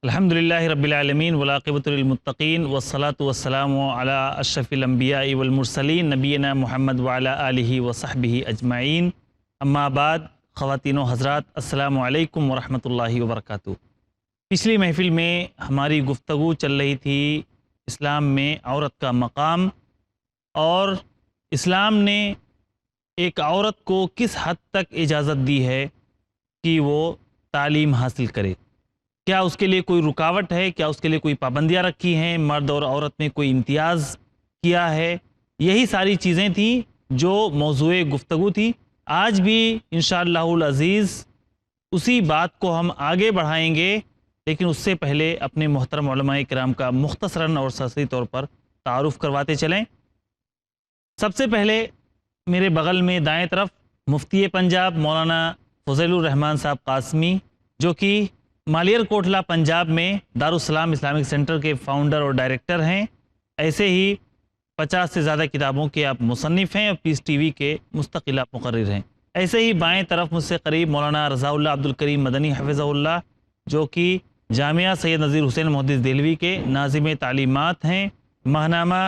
الحمدللہ رب العالمین والعاقبۃ للمتقین والصلاۃ والسلام علی اشرف الانبیاء والمرسلین نبینا محمد وعلی آلہ وصحبہ اجمعین، اما بعد، خواتین و حضرات، السلام علیکم ورحمۃ اللہ وبرکاتہ۔ پچھلی محفل میں ہماری گفتگو چل رہی تھی اسلام میں عورت کا مقام، اور اسلام نے ایک عورت کو کس حد تک اجازت دی ہے کہ وہ تعلیم حاصل کرے۔ کیا اس کے لیے کوئی رکاوٹ ہے؟ کیا اس کے لیے کوئی پابندیاں رکھی ہیں؟ مرد اور عورت میں کوئی امتیاز کیا ہے؟ یہی ساری چیزیں تھیں جو موضوع گفتگو تھی۔ آج بھی انشاءاللہ العزیز اسی بات کو ہم آگے بڑھائیں گے، لیکن اس سے پہلے اپنے محترم علماء کرام کا مختصراً اور سرسری طور پر تعارف کرواتے چلیں۔ سب سے پہلے میرے بغل میں دائیں طرف مفتی پنجاب مولانا فضیل الرحمان صاحب قاسمی، جو کہ مالیار کوٹلہ پنجاب میں دارالسلام اسلامک سینٹر کے فاؤنڈر اور ڈائریکٹر ہیں۔ ایسے ہی 50 سے زیادہ کتابوں کے آپ مصنف ہیں اور پیس ٹی وی کے مستقل آپ مقرر ہیں۔ ایسے ہی بائیں طرف مجھ سے قریب مولانا رضا اللہ عبد الکریم مدنی حفظہ اللہ، جو کہ جامعہ سید نذیر حسین محدث دہلوی کے ناظم تعلیمات ہیں، ماہنامہ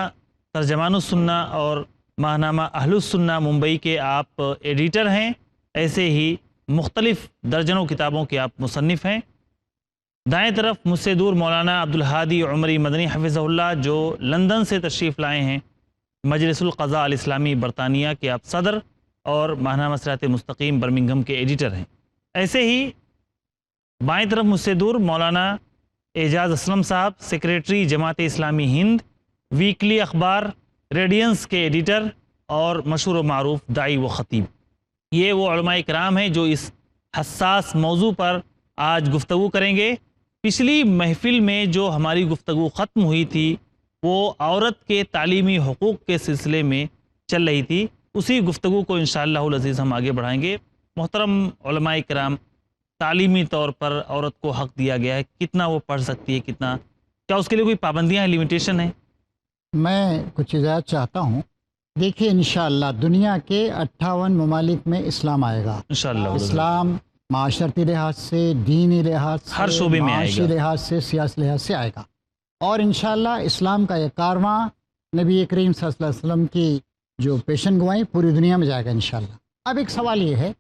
ترجمان السنہ اور ماہنامہ اہل السنہ ممبئی کے آپ ایڈیٹر ہیں۔ ایسے ہی مختلف درجنوں کتابوں کے آپ مصنف ہیں۔ دائیں طرف مجھ سے دور مولانا عبدالہادی عمری مدنی حفظہ اللہ، جو لندن سے تشریف لائے ہیں، مجلس القضاء الاسلامی برطانیہ کے آپ صدر اور ماہنامہ صراط مستقیم برمنگھم کے ایڈیٹر ہیں۔ ایسے ہی بائیں طرف مجھ سے دور مولانا اعجاز اسلم صاحب، سیکریٹری جماعت اسلامی ہند، ویکلی اخبار ریڈینس کے ایڈیٹر اور مشہور و معروف داعی و خطیب۔ یہ وہ علماء کرام ہیں جو اس حساس موضوع پر آج گفتگو کریں گے۔ پچھلی محفل میں جو ہماری گفتگو ختم ہوئی تھی وہ عورت کے تعلیمی حقوق کے سلسلے میں چل رہی تھی، اسی گفتگو کو انشاءاللہ العزیز ہم آگے بڑھائیں گے۔ محترم علماء کرام، تعلیمی طور پر عورت کو حق دیا گیا ہے، کتنا وہ پڑھ سکتی ہے، کیا اس کے لیے کوئی پابندیاں ہیں، لیمیٹیشن ہیں؟ میں کچھ اجازت چاہتا ہوں۔ دیکھیے، انشاءاللہ دنیا کے 58 ممالک میں اسلام آئے گا۔ انشاءاللہ اسلام معاشرتی لحاظ سے، دینی لحاظ سے، ہر شعبے میں آئے معاشی گا، لحاظ سے، سیاسی لحاظ سے آئے گا، اور انشاءاللہ اسلام کا یہ کارواں نبی کریم صلی اللہ علیہ وسلم کی جو پیشن گوئی پوری دنیا میں جائے گا انشاءاللہ۔ اب ایک سوال یہ ہے،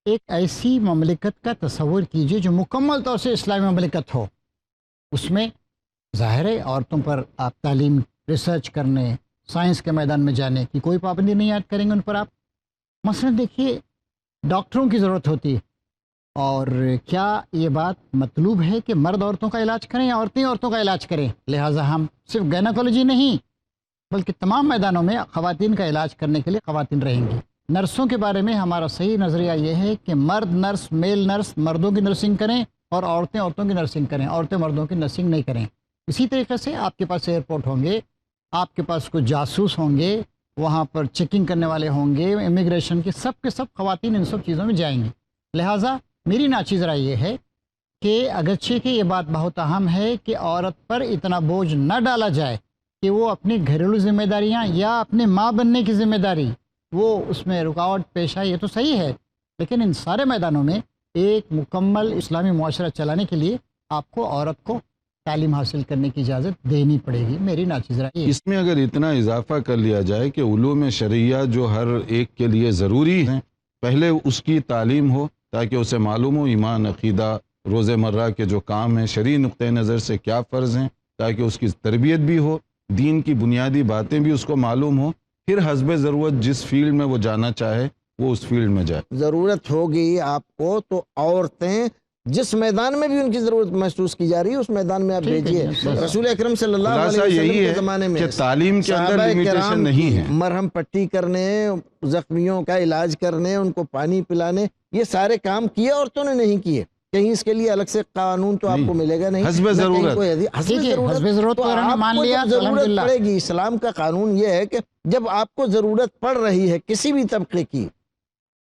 ایک ایسی مملکت کا تصور کیجئے جو مکمل طور سے اسلامی مملکت ہو، اس میں ظاہر ہے عورتوں پر آپ تعلیم، ریسرچ کرنے، سائنس کے میدان میں جانے کی کوئی پابندی نہیں عائد کریں گے ان پر آپ۔ مثلا دیکھیے، ڈاکٹروں کی ضرورت ہوتی ہے، اور کیا یہ بات مطلوب ہے کہ مرد عورتوں کا علاج کریں یا عورتیں عورتوں کا علاج کریں؟ لہٰذا ہم صرف گائناکولوجی نہیں بلکہ تمام میدانوں میں خواتین کا علاج کرنے کے لیے خواتین رہیں گی۔ نرسوں کے بارے میں ہمارا صحیح نظریہ یہ ہے کہ مرد نرس، میل نرس مردوں کی نرسنگ کریں اور عورتیں عورتوں کی نرسنگ کریں، عورتیں مردوں کی نرسنگ نہیں کریں۔ اسی طریقے سے آپ کے پاس ایئرپورٹ ہوں گے، آپ کے پاس کچھ جاسوس ہوں گے، وہاں پر چیکنگ کرنے والے ہوں گے، امیگریشن کے سب خواتین ان سب چیزوں میں جائیں گی۔ لہٰذا میری ناچیز رائے یہ ہے کہ اگرچہ کہ یہ بات بہت اہم ہے کہ عورت پر اتنا بوجھ نہ ڈالا جائے کہ وہ اپنی گھریلو ذمہ داریاں یا اپنے ماں بننے کی ذمہ داری وہ اس میں رکاوٹ پیش آئے، یہ تو صحیح ہے، لیکن ان سارے میدانوں میں ایک مکمل اسلامی معاشرہ چلانے کے لیے آپ کو عورت کو تعلیم حاصل کرنے کی اجازت دینی پڑے گی۔ میری ناچیز رائے اس میں اگر اتنا اضافہ کر لیا جائے کہ علوم شرعیہ جو ہر ایک کے لیے ضروری ہیں، پہلے اس کی تعلیم ہو تاکہ اسے معلوم ہو ایمان، عقیدہ، روز مرہ کے جو کام ہیں، شرعی نقطۂ نظر سے کیا فرض ہیں، تاکہ اس کی تربیت بھی ہو، دین کی بنیادی باتیں بھی اس کو معلوم ہو، پھر حسب ضرورت جس فیلڈ میں وہ جانا چاہے وہ اس فیلڈ میں جائے۔ ضرورت ہوگی آپ کو تو عورتیں جس میدان میں بھی ان کی ضرورت محسوس کی جا رہی ہے اس میدان میں آپ بھیجیے۔ رسول اکرم صلی اللہ علیہ وسلم کے زمانے میں کہ تعلیم کے اندر لیمیٹیشن نہیں ہے، مرہم پٹی کرنے، زخمیوں کا علاج کرنے، ان کو پانی پلانے، یہ سارے کام کیے عورتوں نے نہیں کیے۔ کہیں اس کے لیے الگ سے قانون تو آپ کو ملے گا نہیں، حسب ضرورت حسب ضرورت تو ہم نے مان لیا، ضرورت پڑے گی۔ اسلام کا قانون یہ ہے کہ جب آپ کو ضرورت پڑ رہی ہے کسی بھی طبقے کی،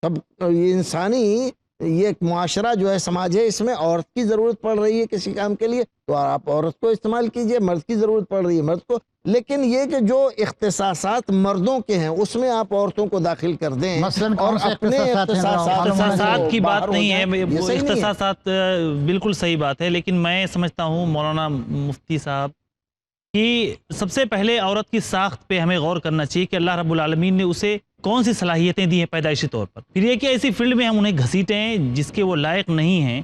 تب یہ انسانی یہ ایک معاشرہ جو ہے، سماج ہے، اس میں عورت کی ضرورت پڑ رہی ہے کسی کام کے لیے تو آپ عورت کو استعمال کیجئے، مرد کی ضرورت پڑ رہی ہے مرد کو۔ لیکن یہ کہ جو اختصاصات مردوں کے ہیں اس میں آپ عورتوں کو داخل کر دیں مثلاً اور کون سے اپنے اختصاصات ہیں؟ اختصاصات کی باہر بات ہو نہیں جائیں، ہے، یہ وہ صحیح نہیں ہے۔ اختصاصات بالکل صحیح بات ہے، لیکن میں سمجھتا ہوں مولانا مفتی صاحب کہ سب سے پہلے عورت کی ساخت پہ ہمیں غور کرنا چاہیے کہ اللہ رب العالمین نے اسے کون سی صلاحیتیں دی ہیں پیدائشی طور پر، پھر یہ کہ ایسی فیلڈ میں ہم انہیں گھسیٹیں جس کے وہ لائق نہیں ہیں،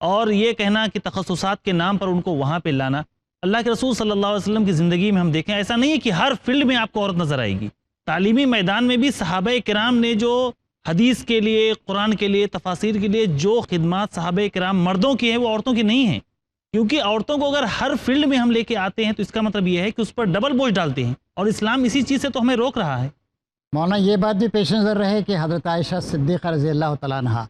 اور یہ کہنا کہ تخصصات کے نام پر ان کو وہاں پہ لانا۔ اللہ کے رسول صلی اللہ علیہ وسلم کی زندگی میں ہم دیکھیں ایسا نہیں ہے کہ ہر فیلڈ میں آپ کو عورت نظر آئے گی، تعلیمی میدان میں بھی صحابہ کرام نے جو حدیث کے لیے، قرآن کے لیے، تفاسیر کے لیے جو خدمات صحابہ کرام مردوں کی ہیں وہ عورتوں کی نہیں ہیں، کیونکہ عورتوں کو اگر ہر فیلڈ میں ہم لے کے آتے ہیں تو اس کا مطلب یہ ہے کہ اس پر ڈبل بوجھ ڈالتے ہیں، اور اسلام اسی چیز سے تو ہمیں روک رہا ہے۔ مولانا یہ بات بھی پیش نظر رہے کہ حضرت عائشہ صدیقہ رضی اللہ تعالیٰ عنہ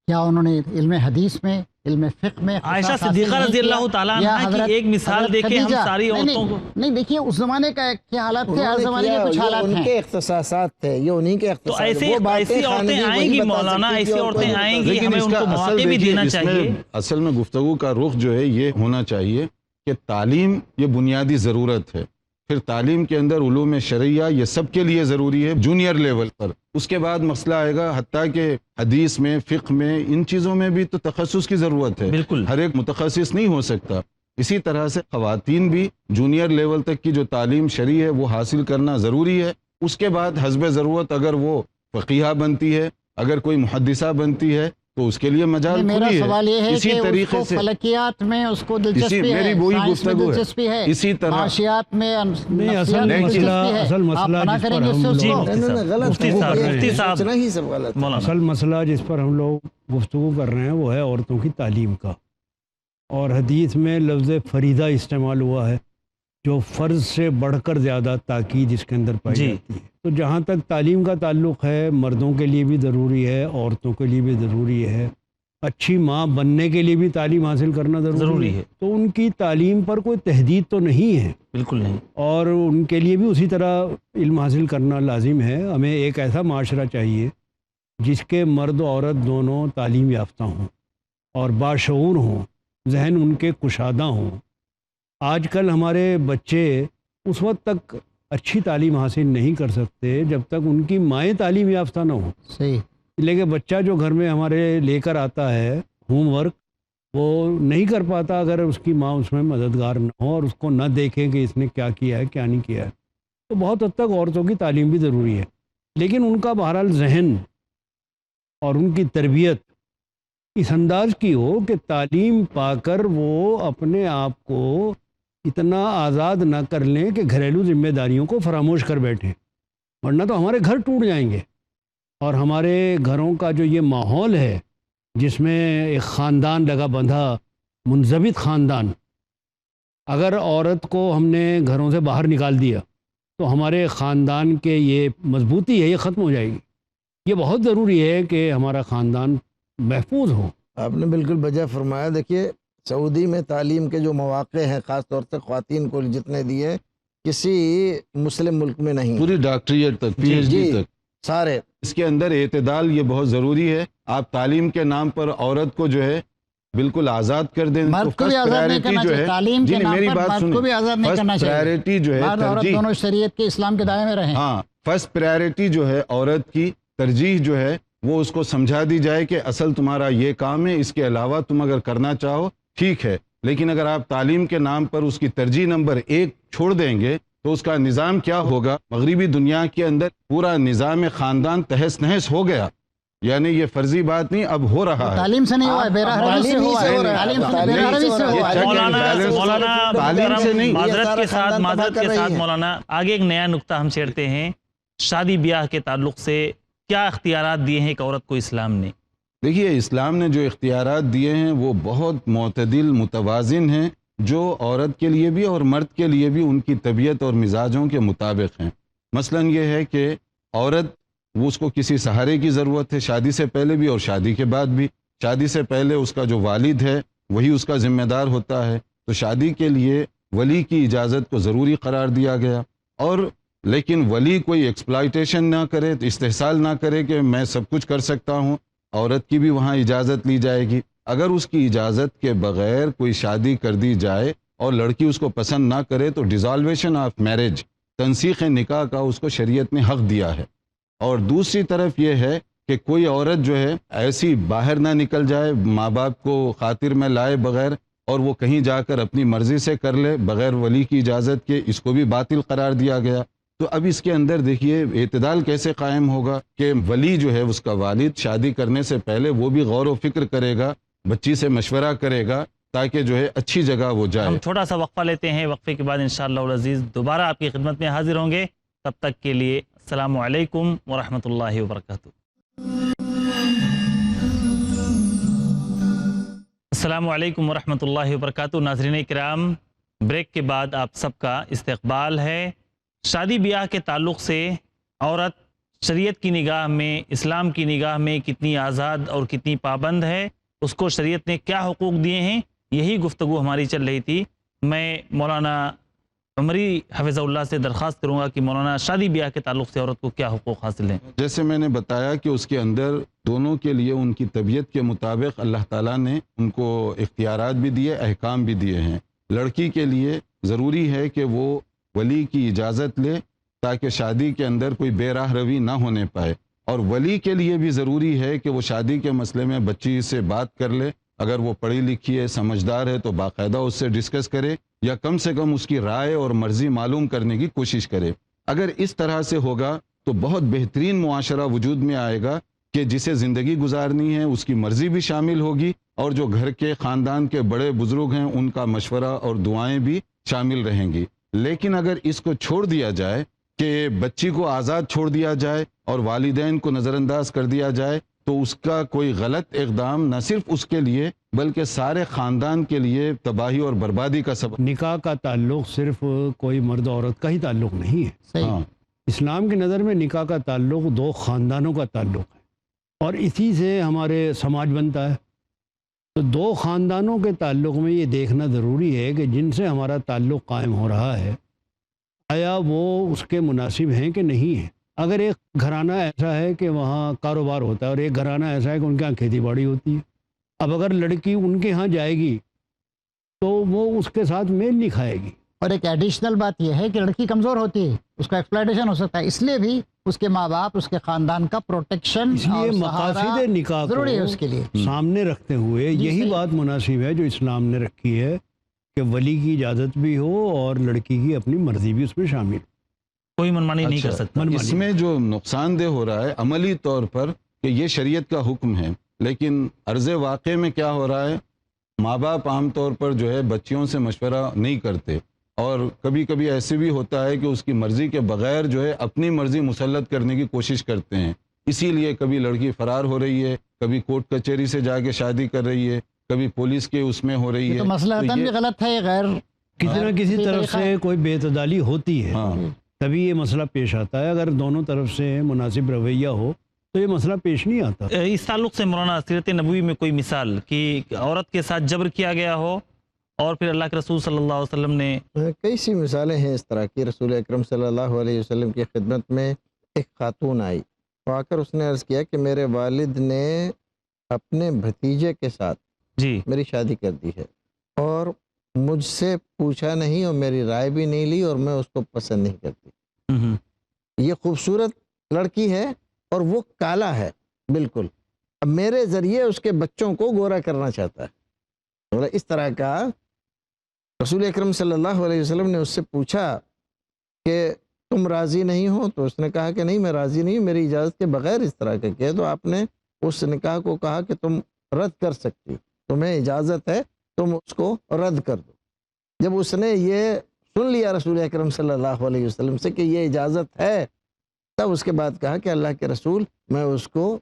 کیا انہوں نے علم حدیث میں، علم فقہ میں عائشہ صدیقہ رضی اللہ تعالیٰ عنہ کی ایک مثال دے کے ہم ساری عورتوں کو نہیں دیکھیے اس زمانے کا کیا حالات تھے، ہر زمانے کے کچھ حالات ان ہیں۔ کے اختصاصات تھے، یہ انہی کے تو اختصاصات، ایسی وہ باتیں ایسی عورتیں خانگی آئیں وہی گی بتا مولانا، سکتی ایسی تھی اور عورتیں کوئی آئیں گی، لیکن ہمیں اس ان کا کو اصل مواقع بھی دیکھیے، دینا اس میں چاہیے۔ اصل میں گفتگو کا رخ جو ہے یہ ہونا چاہیے کہ تعلیم یہ بنیادی ضرورت ہے، پھر تعلیم کے اندر علوم شرعیہ یہ سب کے لیے ضروری ہے جونیئر لیول پر، اس کے بعد مسئلہ آئے گا حتیٰ کہ حدیث میں، فقہ میں، ان چیزوں میں بھی تو تخصص کی ضرورت ہے، بالکل ہر ایک متخصص نہیں ہو سکتا۔ اسی طرح سے خواتین بھی جونیئر لیول تک کی جو تعلیم شرعی ہے وہ حاصل کرنا ضروری ہے، اس کے بعد حسب ضرورت اگر وہ فقیہہ بنتی ہے، اگر کوئی محدثہ بنتی ہے تو اس کے لیے مجال میرا کھلی ہے۔ سوال یہ ہے اسی کہ اس طریقے کو سے فلکیات میں اس کو دلچسپی ہے، میری وہی سائنس میں گفتگو ہے، دلچسپی ہے، اسی طرح معاشیات میں، اصل نفسیات میں مسئلہ- دلچسپی ہے، اصل مسئلہ آپ منع جس پر کریں گے اس سے ہم اس جی کو؟ مفتی نہیں، نہیں، غلط مفتی ہے، صاحب، یہ مفتی صاحب، سوچنا ہی سب غلط ہے۔ مولانا اصل مسئلہ جس پر ہم لوگ گفتگو کر رہے ہیں وہ ہے عورتوں کی تعلیم کا، اور حدیث میں لفظ فریضہ استعمال ہوا ہے جو فرض سے بڑھ کر زیادہ تاکید اس کے اندر پائی جی۔ جاتی ہے۔ تو جہاں تک تعلیم کا تعلق ہے، مردوں کے لیے بھی ضروری ہے، عورتوں کے لیے بھی ضروری ہے، اچھی ماں بننے کے لیے بھی تعلیم حاصل کرنا ضروری ہے، تو ان کی تعلیم پر کوئی تحدید تو نہیں ہے، بالکل نہیں، اور ان کے لیے بھی اسی طرح علم حاصل کرنا لازم ہے۔ ہمیں ایک ایسا معاشرہ چاہیے جس کے مرد و عورت دونوں تعلیم یافتہ ہوں اور باشعور ہوں، ذہن ان کے کشادہ ہوں۔ آج کل ہمارے بچے اس وقت تک اچھی تعلیم حاصل نہیں کر سکتے جب تک ان کی مائیں تعلیم یافتہ نہ ہوں، صحیح، لیکن بچہ جو گھر میں ہمارے لے کر آتا ہے ہوم ورک، وہ نہیں کر پاتا اگر اس کی ماں اس میں مددگار نہ ہو اور اس کو نہ دیکھے کہ اس نے کیا کیا ہے کیا نہیں کیا ہے۔ تو بہت حد تک عورتوں کی تعلیم بھی ضروری ہے، لیکن ان کا بہرحال ذہن اور ان کی تربیت اس انداز کی ہو کہ تعلیم پا کر وہ اپنے آپ کو اتنا آزاد نہ کر لیں کہ گھریلو ذمہ داریوں کو فراموش کر بیٹھیں، ورنہ تو ہمارے گھر ٹوٹ جائیں گے۔ اور ہمارے گھروں کا جو یہ ماحول ہے جس میں ایک خاندان لگا بندھا، منضبط خاندان، اگر عورت کو ہم نے گھروں سے باہر نکال دیا تو ہمارے خاندان کے یہ مضبوطی ہے یہ ختم ہو جائے گی۔ یہ بہت ضروری ہے کہ ہمارا خاندان محفوظ ہو۔ آپ نے بالکل بجا فرمایا۔ دیکھیے سعودی میں تعلیم کے جو مواقع ہیں خاص طور سے خواتین کو جتنے دیے کسی مسلم ملک میں نہیں، پوری ڈاکٹریٹ تک، پی ایچ ڈی تک، سارے۔ اس کے اندر اعتدال یہ بہت ضروری ہے۔ آپ تعلیم کے نام پر عورت کو جو ہے بالکل آزاد کر دیں، مرد کو بھی آزاد نہیں کرنا چاہیے، تعلیم کے نام پر مرد کو بھی آزاد نہیں کرنا چاہیے، پرائرٹی جو ہے مرد عورت ترجیح، دونوں شریعت کے اسلام کے دائرے میں رہیں۔ ہاں، فرسٹ پرائرٹی جو ہے عورت کی ترجیح جو ہے وہ اس کو سمجھا دی جائے کہ اصل تمہارا یہ کام ہے، اس کے علاوہ تم اگر کرنا چاہو ٹھیک ہے، لیکن اگر آپ تعلیم کے نام پر اس کی ترجیح نمبر 1 چھوڑ دیں گے تو اس کا نظام کیا ہوگا؟ مغربی دنیا کے اندر پورا نظام خاندان تہس نہس ہو گیا، یعنی یہ فرضی بات نہیں، اب ہو رہا ہے۔ تعلیم سے نہیں ہوا ہے، بے راہی سے ہوا ہے، تعلیم سے بے راہی سے ہوا ہے۔ مولانا تعلیم سے نہیں، معذرت کے ساتھ ہے۔ مولانا آگے ایک نیا نقطہ ہم چھیڑتے ہیں، شادی بیاہ کے تعلق سے کیا اختیارات دیے ہیں ایک عورت کو اسلام نے؟ دیکھیے اسلام نے جو اختیارات دیے ہیں وہ بہت معتدل، متوازن ہیں، جو عورت کے لیے بھی اور مرد کے لیے بھی ان کی طبیعت اور مزاجوں کے مطابق ہیں۔ مثلا یہ ہے کہ عورت وہ اس کو کسی سہارے کی ضرورت ہے، شادی سے پہلے بھی اور شادی کے بعد بھی۔ شادی سے پہلے اس کا جو والد ہے وہی اس کا ذمہ دار ہوتا ہے، تو شادی کے لیے ولی کی اجازت کو ضروری قرار دیا گیا، اور لیکن ولی کوئی ایکسپلائٹیشن نہ کرے، استحصال نہ کرے کہ میں سب کچھ کر سکتا ہوں، عورت کی بھی وہاں اجازت لی جائے گی۔ اگر اس کی اجازت کے بغیر کوئی شادی کر دی جائے اور لڑکی اس کو پسند نہ کرے تو ڈیزالویشن آف میرج، تنسیخ نکاح کا اس کو شریعت نے حق دیا ہے۔ اور دوسری طرف یہ ہے کہ کوئی عورت جو ہے ایسی باہر نہ نکل جائے ماں باپ کو خاطر میں لائے بغیر، اور وہ کہیں جا کر اپنی مرضی سے کر لے بغیر ولی کی اجازت کے، اس کو بھی باطل قرار دیا گیا۔ تو اب اس کے اندر دیکھیے اعتدال کیسے قائم ہوگا کہ ولی جو ہے اس کا والد شادی کرنے سے پہلے وہ بھی غور و فکر کرے گا، بچی سے مشورہ کرے گا تاکہ جو ہے اچھی جگہ وہ جائے۔ ہم چھوٹا سا وقفہ لیتے ہیں، وقفے کے بعد انشاءاللہ العزیز دوبارہ آپ کی خدمت میں حاضر ہوں گے۔ تب تک کے لیے السلام علیکم ورحمۃ اللہ وبرکاتہ۔ السلام علیکم ورحمۃ اللہ وبرکاتہ۔ ناظرین کرام، بریک کے بعد آپ سب کا استقبال ہے۔ شادی بیاہ کے تعلق سے عورت شریعت کی نگاہ میں، اسلام کی نگاہ میں کتنی آزاد اور کتنی پابند ہے، اس کو شریعت نے کیا حقوق دیے ہیں، یہی گفتگو ہماری چل رہی تھی۔ میں مولانا عمری حفظہ اللہ سے درخواست کروں گا کہ مولانا شادی بیاہ کے تعلق سے عورت کو کیا حقوق حاصل ہیں۔ جیسے میں نے بتایا کہ اس کے اندر دونوں کے لیے ان کی طبیعت کے مطابق اللہ تعالیٰ نے ان کو اختیارات بھی دیے، احکام بھی دیے ہیں۔ لڑکی کے لیے ضروری ہے کہ وہ ولی کی اجازت لے تاکہ شادی کے اندر کوئی بے راہ روی نہ ہونے پائے، اور ولی کے لیے بھی ضروری ہے کہ وہ شادی کے مسئلے میں بچی سے بات کر لے، اگر وہ پڑھی لکھی ہے، سمجھدار ہے تو باقاعدہ اس سے ڈسکس کرے، یا کم سے کم اس کی رائے اور مرضی معلوم کرنے کی کوشش کرے۔ اگر اس طرح سے ہوگا تو بہت بہترین معاشرہ وجود میں آئے گا کہ جسے زندگی گزارنی ہے اس کی مرضی بھی شامل ہوگی، اور جو گھر کے خاندان کے بڑے بزرگ ہیں ان کا مشورہ اور دعائیں بھی شامل رہیں گی۔ لیکن اگر اس کو چھوڑ دیا جائے کہ بچی کو آزاد چھوڑ دیا جائے اور والدین کو نظر انداز کر دیا جائے تو اس کا کوئی غلط اقدام نہ صرف اس کے لیے بلکہ سارے خاندان کے لیے تباہی اور بربادی کا سبب۔ نکاح کا تعلق صرف کوئی مرد عورت کا ہی تعلق نہیں ہے۔ صحیح۔ ہاں، اسلام کی نظر میں نکاح کا تعلق دو خاندانوں کا تعلق ہے، اور اسی سے ہمارے سماج بنتا ہے۔ تو دو خاندانوں کے تعلق میں یہ دیکھنا ضروری ہے کہ جن سے ہمارا تعلق قائم ہو رہا ہے آیا وہ اس کے مناسب ہیں کہ نہیں ہیں۔ اگر ایک گھرانہ ایسا ہے کہ وہاں کاروبار ہوتا ہے اور ایک گھرانہ ایسا ہے کہ ان کے ہاں کھیتی باڑی ہوتی ہے، اب اگر لڑکی ان کے ہاں جائے گی تو وہ اس کے ساتھ میل نہیں کھائے گی۔ اور ایک ایڈیشنل بات یہ ہے کہ لڑکی کمزور ہوتی ہے، اس کا ایکسپلائٹیشن ہو سکتا ہے، اس لیے بھی اس کے ماں باپ، اس کے خاندان کا پروٹیکشن اس لیے مقاصد نکاح ضروری ہے کو اس کے لیے۔ سامنے رکھتے ہوئے یہی صحیح۔ بات مناسب ہے جو اسلام نے رکھی ہے کہ ولی کی اجازت بھی ہو اور لڑکی کی اپنی مرضی بھی اس میں شامل۔ کوئی منمانی نہیں کر اچھا، سکتا۔ اس میں جو نقصان دہ ہو رہا ہے عملی طور پر کہ یہ شریعت کا حکم ہے، لیکن عرض واقع میں کیا ہو رہا ہے، ماں باپ عام طور پر جو ہے بچیوں سے مشورہ نہیں کرتے، اور کبھی کبھی ایسے بھی ہوتا ہے کہ اس کی مرضی کے بغیر جو ہے اپنی مرضی مسلط کرنے کی کوشش کرتے ہیں۔ اسی لیے کبھی لڑکی فرار ہو رہی ہے، کبھی کورٹ کچہری سے جا کے شادی کر رہی ہے، کبھی پولیس کے اس میں ہو رہی یہ ہے۔ تو مسئلہ تو بھی یہ- غلط ہے، یہ غیر کسی نہ کسی طرف طریقہ سے کوئی بے اعتدالی ہوتی ہے، ہاں، تبھی یہ مسئلہ پیش آتا ہے۔ اگر دونوں طرف سے مناسب رویہ ہو تو یہ مسئلہ پیش نہیں آتا۔ اس تعلق سے مولانا سیرت نبوی میں کوئی مثال کہ عورت کے ساتھ جبر کیا گیا ہو اور پھر اللہ کے رسول صلی اللہ علیہ وسلم نے کئی سی مثالیں ہیں اس طرح کی۔ رسول اکرم صلی اللہ علیہ وسلم کی خدمت میں ایک خاتون آئی، وہ آ کر اس نے عرض کیا کہ میرے والد نے اپنے بھتیجے کے ساتھ جی میری شادی کر دی ہے، اور مجھ سے پوچھا نہیں اور میری رائے بھی نہیں لی، اور میں اس کو پسند نہیں کرتی۔ ہم۔ یہ خوبصورت لڑکی ہے اور وہ کالا ہے بالکل، اب میرے ذریعے اس کے بچوں کو گورا کرنا چاہتا ہے۔ بولا اس طرح کا رسول اکرم صلی اللہ علیہ وسلم نے اس سے پوچھا کہ تم راضی نہیں ہو؟ تو اس نے کہا کہ نہیں، میں راضی نہیں ہوں، میری اجازت کے بغیر اس طرح کا کیا۔ تو آپ نے اس نکاح کو کہا کہ تم رد کر سکتی، تمہیں اجازت ہے، تم اس کو رد کر دو۔ جب اس نے یہ سن لیا رسول اکرم صلی اللہ علیہ وسلم سے کہ یہ اجازت ہے، تب اس کے بعد کہا کہ اللہ کے رسول میں اس کو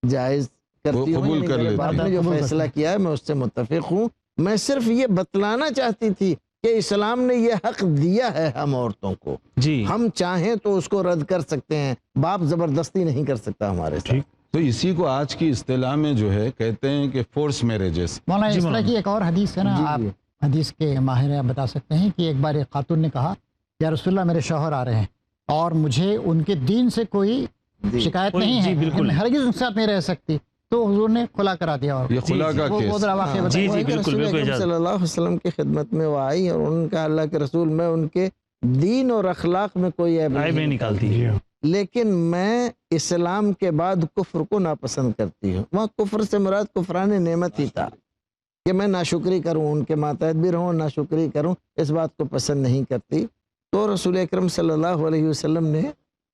جائز کرتی ہوں، قبول یعنی کر میرے لیتی باپ ہوں۔ نے جو قبول کر فیصلہ لیتی کیا ہے میں اس سے متفق ہوں۔ میں صرف یہ بتلانا چاہتی تھی کہ اسلام نے یہ حق دیا ہے ہم عورتوں کو، جی ہم چاہیں تو اس کو رد کر سکتے ہیں، باپ زبردستی نہیں کر سکتا ہمارے ساتھ۔ تو اسی کو آج کی اصطلاح میں جو ہے کہتے ہیں کہ فورس میرجز۔ مولانا جی اس طرح مولانا۔ کی ایک اور حدیث ہے نا، جی، آپ جی۔ حدیث کے ماہر ہیں، آپ بتا سکتے ہیں کہ ایک بار ایک خاتون نے کہا یا رسول اللہ میرے شوہر آ رہے ہیں اور مجھے ان کے دین سے کوئی جی۔ شکایت کوئی- نہیں جی، ہے، بالکل۔ میں ہرگز ان کے ساتھ نہیں رہ سکتی، تو حضور نے کھلا کرا دیا. اور یہ خلا کا وہ کیس. ذرا واقعہ ہاں، بتائیے. جی، وہ ہے کہ بالکل، رسول بالکل اکرم اجازت. صلی اللہ علیہ وسلم کی خدمت میں وہ آئی اور ان کا اللہ کے رسول میں ان کے دین اور اخلاق میں کوئی عیب عیب نہیں نکالتی. جی ہاں. لیکن میں اسلام کے بعد کفر کو ناپسند کرتی ہوں. وہاں کفر سے مراد کفران نعمت ہی تھا کہ میں ناشکری کروں، ان کے ماتحت بھی رہوں، ناشکری کروں، اس بات کو پسند نہیں کرتی. تو رسول اکرم صلی اللہ علیہ وسلم نے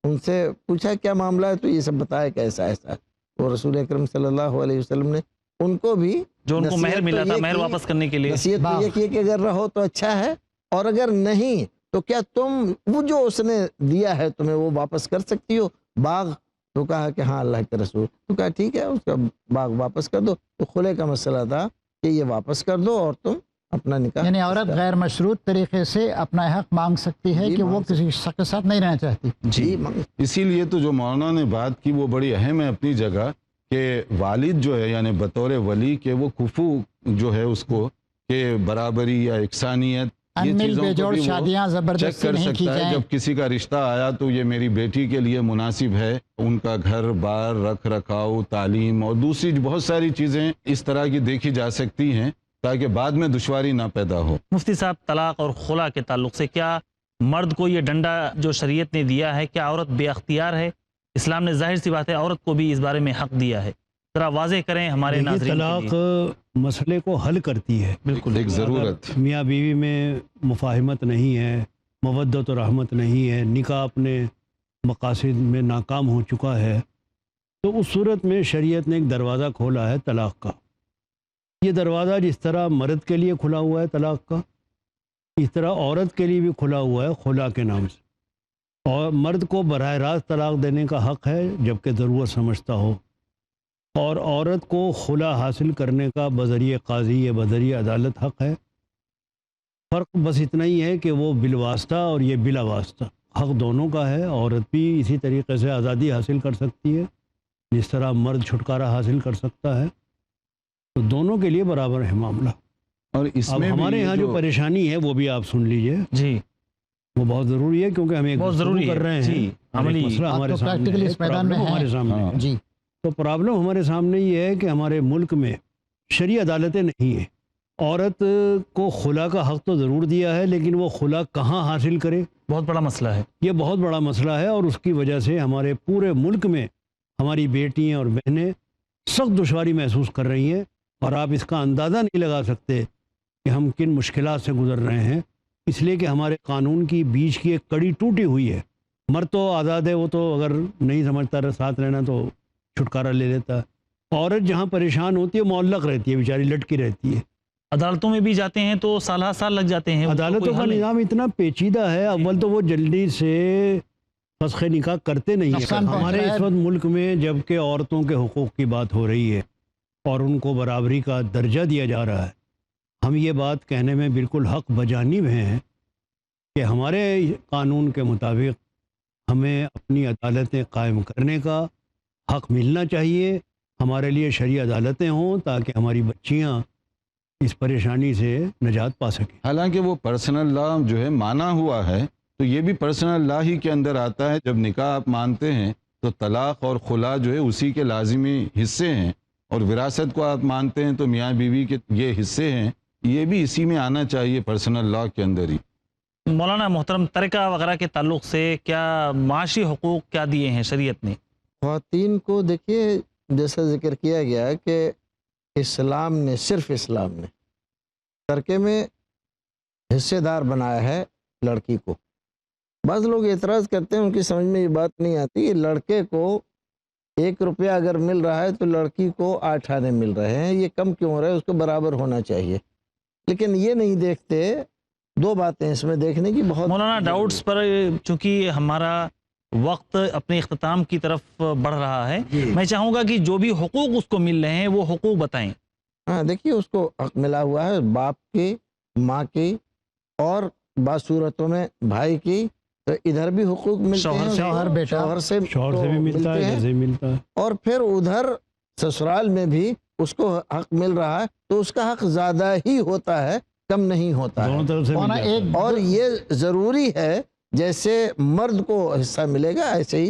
ان سے پوچھا کیا معاملہ ہے، تو یہ سب بتایا کیسا ایسا. تو رسول اکرم صلی اللہ علیہ وسلم نے ان کو بھی جو ان کو مہر نصیحت ملا تو تھا یہ مہر کی- واپس کرنے کے لیے. نصیحت تو یہ کی کہ اگر رہو تو اچھا ہے، اور اگر نہیں تو کیا تم وہ جو اس نے دیا ہے تمہیں وہ واپس کر سکتی ہو باغ. تو کہا کہ ہاں اللہ کے رسول. تو کہا ٹھیک ہے، اس کا باغ واپس کر دو. تو خلے کا مسئلہ تھا کہ یہ واپس کر دو اور تم اپنا نکاح. یعنی عورت غیر مشروط طریقے سے اپنا حق مانگ سکتی ہے جی، کہ وہ مانگ کسی شخص کے ساتھ نہیں رہنا چاہتی. جی اسی لیے تو جو مولانا نے بات کی وہ بڑی اہم ہے اپنی جگہ، کہ والد جو ہے یعنی بطور ولی کے وہ کفو جو ہے اس کو کہ برابری یا یکسانیت یہ ان مل چیزوں بے کو جوڑ بھی وہ شادیاں چیک زبردستی کر نہیں کی سکتا ہے. جائیں. جب کسی کا رشتہ آیا تو یہ میری بیٹی کے لیے مناسب ہے، ان کا گھر بار رکھ رکھاؤ، تعلیم اور دوسری بہت ساری چیزیں اس طرح کی دیکھی جا سکتی ہیں تاکہ بعد میں دشواری نہ پیدا ہو. مفتی صاحب، طلاق اور خلا کے تعلق سے کیا مرد کو یہ ڈنڈا جو شریعت نے دیا ہے، کیا عورت بے اختیار ہے؟ اسلام نے ظاہر سی بات ہے عورت کو بھی اس بارے میں حق دیا ہے. ذرا واضح کریں ہمارے دیکھیے، ناظرین کے طلاق لیے. مسئلے کو حل کرتی ہے. بالکل ایک ضرورت. اگر میاں بیوی میں مفاہمت نہیں ہے، مودت و رحمت نہیں ہے، نکاح اپنے مقاصد میں ناکام ہو چکا ہے، تو اس صورت میں شریعت نے ایک دروازہ کھولا ہے طلاق کا. یہ دروازہ جس طرح مرد کے لیے کھلا ہوا ہے طلاق کا، اس طرح عورت کے لیے بھی کھلا ہوا ہے خلا کے نام سے. اور مرد کو براہ راست طلاق دینے کا حق ہے جبکہ ضرورت سمجھتا ہو، اور عورت کو خلا حاصل کرنے کا بذریعہ قاضی یا بذریعہ عدالت حق ہے. فرق بس اتنا ہی ہے کہ وہ بالواسطہ اور یہ بلا واسطہ. حق دونوں کا ہے. عورت بھی اسی طریقے سے آزادی حاصل کر سکتی ہے جس طرح مرد چھٹکارا حاصل کر سکتا ہے. تو دونوں کے لیے برابر ہے معاملہ. اور اس اب میں بھی ہمارے یہاں جو پریشانی ہے وہ بھی آپ سن لیجئے، جی وہ بہت ضروری ہے کیونکہ ہم ایک بہت گفتگو ضروری کر ہے. رہے ہیں. جی عملی مسئلہ آپ ہمارے تو سامنے practically ہے، اس میدان میں پرابلم ہیں. ہمارے سامنے ہاں. ہے. جی تو پرابلم ہمارے سامنے یہ ہے کہ ہمارے ملک میں شرعی عدالتیں نہیں ہیں. عورت کو خلا کا حق تو ضرور دیا ہے، لیکن وہ خلا کہاں حاصل کرے، بہت بڑا مسئلہ ہے. یہ بہت بڑا مسئلہ ہے. اور اس کی وجہ سے ہمارے پورے ملک میں ہماری بیٹیاں اور بہنیں سخت دشواری محسوس کر رہی ہیں. اور آپ اس کا اندازہ نہیں لگا سکتے کہ ہم کن مشکلات سے گزر رہے ہیں، اس لیے کہ ہمارے قانون کی بیچ کی ایک کڑی ٹوٹی ہوئی ہے. مرد تو آزاد ہے، وہ تو اگر نہیں سمجھتا ساتھ رہنا تو چھٹکارا لے لیتا ہے. عورت جہاں پریشان ہوتی ہے معلق رہتی ہے، بیچاری لٹکی رہتی ہے. عدالتوں میں بھی جاتے ہیں تو سالہ سال لگ جاتے ہیں. اس کو عدالتوں کوئی کا حل نہیں. نظام اتنا پیچیدہ ہے. اول تو وہ جلدی سے فسخ نکاح کرتے نہیں نقصان ہیں. ہمارے پہنچ اس رہا ہے. وقت ملک میں جبکہ عورتوں کے حقوق کی بات ہو رہی ہے اور ان کو برابری کا درجہ دیا جا رہا ہے، ہم یہ بات کہنے میں بالکل حق بجانب ہیں کہ ہمارے قانون کے مطابق ہمیں اپنی عدالتیں قائم کرنے کا حق ملنا چاہیے. ہمارے لیے شرعی عدالتیں ہوں تاکہ ہماری بچیاں اس پریشانی سے نجات پا سکیں. حالانکہ وہ پرسنل لا جو ہے مانا ہوا ہے، تو یہ بھی پرسنل لا ہی کے اندر آتا ہے. جب نکاح آپ مانتے ہیں تو طلاق اور خلا جو ہے اسی کے لازمی حصے ہیں، اور وراثت کو آپ مانتے ہیں تو میاں بیوی کے یہ حصے ہیں، یہ بھی اسی میں آنا چاہیے پرسنل لا کے اندر ہی. مولانا محترم، ترکہ وغیرہ کے تعلق سے کیا معاشی حقوق کیا دیے ہیں شریعت نے؟ خواتین کو دیکھیے جیسا ذکر کیا گیا کہ اسلام نے، صرف اسلام نے ترکے میں حصے دار بنایا ہے لڑکی کو. بعض لوگ اعتراض کرتے ہیں، ان کی سمجھ میں یہ بات نہیں آتی کہ لڑکے کو 1 روپیہ اگر مل رہا ہے تو لڑکی کو 8 آنے مل رہے ہیں، یہ کم کیوں ہو رہا ہے، اس کو برابر ہونا چاہیے. لیکن یہ نہیں دیکھتے، 2 باتیں اس میں دیکھنے کی بہت مولانا ڈاؤٹس پر چونکہ ہمارا وقت اپنے اختتام کی طرف بڑھ رہا ہے، میں چاہوں گا کہ جو بھی حقوق اس کو مل رہے ہیں وہ حقوق بتائیں. ہاں دیکھیے، اس کو حق ملا ہوا ہے باپ کی، ماں کی، اور بعض صورتوں میں بھائی کی. تو ادھر بھی حقوق ملتے شوہر ہیں، سے، شوہر بیٹا، شوہر سے بھی ملتا ہے، ملتے ہیں. ادھر سے بھی ملتا ہے. اور پھر ادھر سسرال میں بھی اس کو حق مل رہا ہے، تو اس کا حق زیادہ ہی ہوتا ہے، کم نہیں ہوتا ہے. دونوں طرف سے مل مولانا جاتا ہے. ایک اور یہ ضروری ہے، جیسے مرد کو حصہ ملے گا ایسے ہی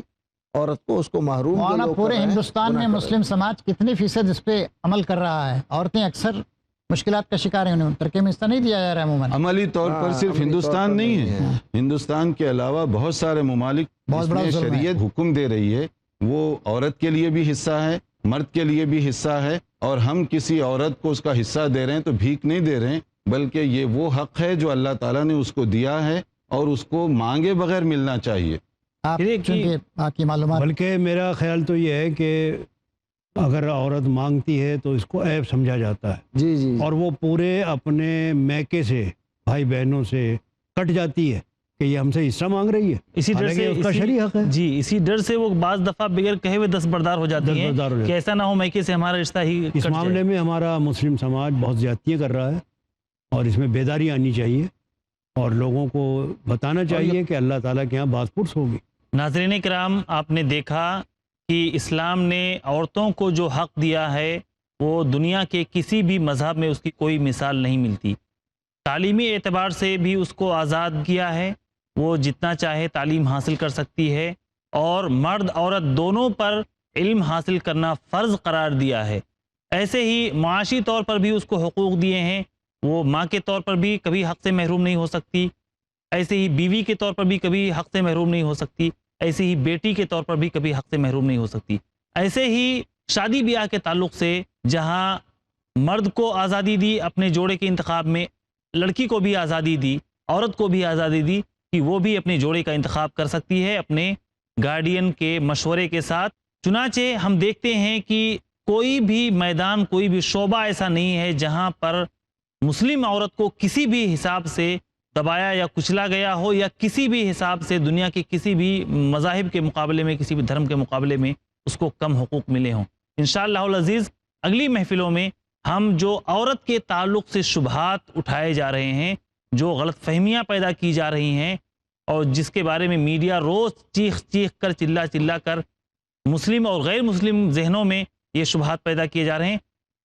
عورت کو اس کو محروم جو مولانا لوگ کر پورے رہے ہیں، ہندوستان گناہ میں کر رہے مسلم سماج کتنی فیصد اس پہ عمل کر رہا ہے؟ عورتیں اکثر مشکلات کا شکار ہیں، انہیں ترکے میں حصہ نہیں دیا جا رہا ہے عموماً. عملی طور پر ہاں، صرف عملی طور ہندوستان پر نہیں نہیں ہے، ہندوستان کے علاوہ بہت سارے ممالک بہت جس بڑا میں ظلم ہے. شریعت حکم دے رہی ہے، وہ عورت کے لیے بھی حصہ ہے، مرد کے لیے بھی حصہ ہے، اور ہم کسی عورت کو اس کا حصہ دے رہے ہیں تو بھیک نہیں دے رہے ہیں، بلکہ یہ وہ حق ہے جو اللہ تعالیٰ نے اس کو دیا ہے اور اس کو مانگے بغیر ملنا چاہیے. آپ پھر ایک چونکہ باقی معلومات بلکہ میرا خیال تو یہ ہے کہ اگر عورت مانگتی ہے تو اس کو عیب سمجھا جاتا ہے، جی جی اور وہ پورے اپنے میکے سے، بھائی بہنوں سے کٹ جاتی ہے کہ یہ ہم سے حصہ مانگ رہی ہے، اسی ڈر حالانکہ سے اس کا شرعی حق ہے. جی اسی ڈر سے وہ بعض دفعہ بغیر کہے ہوئے دستبردار ہو جاتی ہیں دستبردار ہو جاتی کہ ایسا نہ ہو میکے سے ہمارا رشتہ ہی اس کٹ جائے. معاملے میں ہمارا مسلم سماج بہت زیادتیاں کر رہا ہے، اور اس میں بیداری آنی چاہیے اور لوگوں کو بتانا چاہیے کہ اللہ تعالیٰ کے یہاں باز پرس ہوگی. ناظرین کرام، آپ نے دیکھا کہ اسلام نے عورتوں کو جو حق دیا ہے وہ دنیا کے کسی بھی مذہب میں اس کی کوئی مثال نہیں ملتی. تعلیمی اعتبار سے بھی اس کو آزاد کیا ہے، وہ جتنا چاہے تعلیم حاصل کر سکتی ہے، اور مرد عورت دونوں پر علم حاصل کرنا فرض قرار دیا ہے. ایسے ہی معاشی طور پر بھی اس کو حقوق دیے ہیں، وہ ماں کے طور پر بھی کبھی حق سے محروم نہیں ہو سکتی، ایسے ہی بیوی کے طور پر بھی کبھی حق سے محروم نہیں ہو سکتی، ایسے ہی بیٹی کے طور پر بھی کبھی حق سے محروم نہیں ہو سکتی. ایسے ہی شادی بیاہ کے تعلق سے جہاں مرد کو آزادی دی اپنے جوڑے کے انتخاب میں، لڑکی کو بھی آزادی دی، عورت کو بھی آزادی دی کہ وہ بھی اپنے جوڑے کا انتخاب کر سکتی ہے اپنے گارڈین کے مشورے کے ساتھ. چنانچہ ہم دیکھتے ہیں کہ کوئی بھی میدان، کوئی بھی شعبہ ایسا نہیں ہے جہاں پر مسلم عورت کو کسی بھی حساب سے دبایا یا کچلا گیا ہو، یا کسی بھی حساب سے دنیا کے کسی بھی مذاہب کے مقابلے میں، کسی بھی دھرم کے مقابلے میں اس کو کم حقوق ملے ہوں. انشاءاللہ العزیز اگلی محفلوں میں ہم جو عورت کے تعلق سے شبہات اٹھائے جا رہے ہیں، جو غلط فہمیاں پیدا کی جا رہی ہیں، اور جس کے بارے میں میڈیا روز چیخ چیخ کر، چلا چلا کر مسلم اور غیر مسلم ذہنوں میں یہ شبہات پیدا کیے جا رہے ہیں،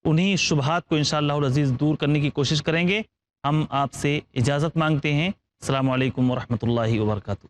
انہی شبہات کو انشاءاللہ العزیز دور کرنے کی کوشش کریں گے. ہم آپ سے اجازت مانگتے ہیں. السلام علیکم ورحمۃ اللہ وبرکاتہ.